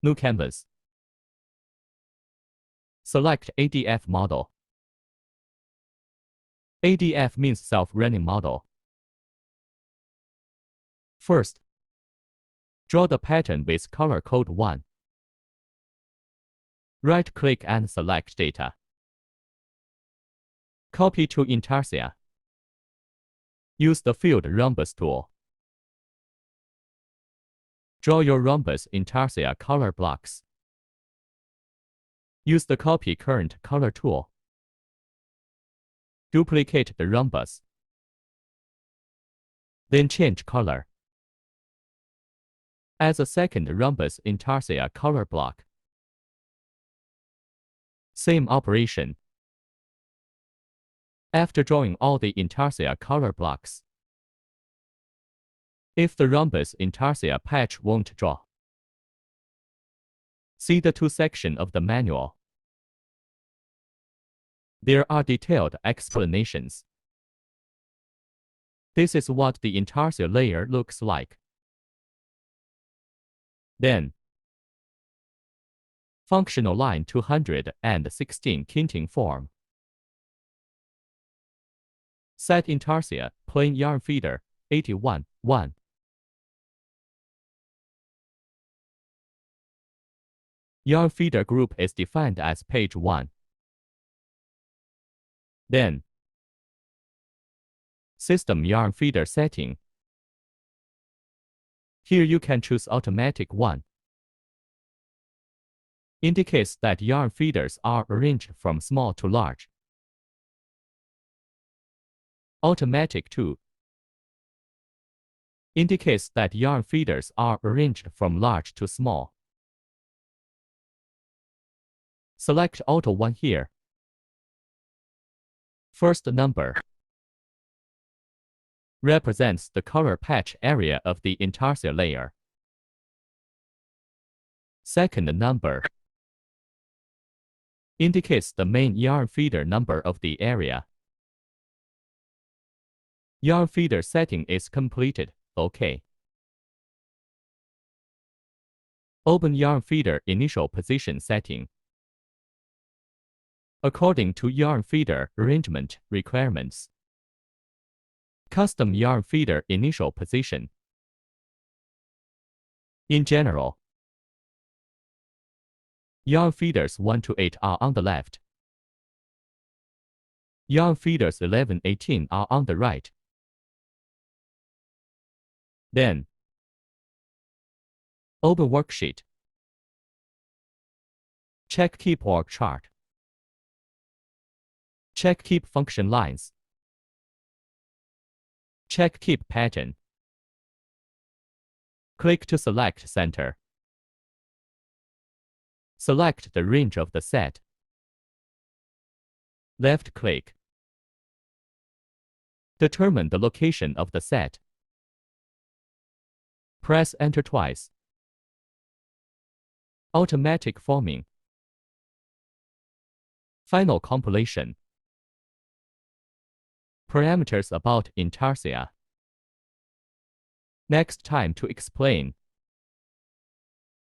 New canvas. Select ADF model. ADF means self-running model. First, draw the pattern with color code 1. Right-click and select data. Copy to intarsia. Use the field rhombus tool. Draw your rhombus intarsia color blocks. Use the copy current color tool. Duplicate the rhombus. Then change color. Add a second rhombus intarsia color block. Same operation. After drawing all the intarsia color blocks, if the rhombus intarsia patch won't draw, see the 2 section of the manual. There are detailed explanations. This is what the intarsia layer looks like. Then, functional line 216 kinting form. Set intarsia, plain yarn feeder, 81, 1. Yarn feeder group is defined as page 1. Then, system yarn feeder setting. Here you can choose automatic 1. Indicates that yarn feeders are arranged from small to large. Automatic 2 indicates that yarn feeders are arranged from large to small. Select Auto 1 here. First number represents the color patch area of the intarsia layer. Second number indicates the main yarn feeder number of the area. Yarn feeder setting is completed. OK. Open yarn feeder initial position setting. According to yarn feeder arrangement requirements. Custom yarn feeder initial position. In general, yarn feeders 1 to 8 are on the left. Yarn feeders 11, 18 are on the right. Then, open worksheet. Check Keep Org Chart. Check Keep Function Lines. Check Keep Pattern. Click to select Center. Select the range of the set. Left-click. Determine the location of the set. Press Enter twice. Automatic forming. Final compilation. Parameters about intarsia. Next time to explain.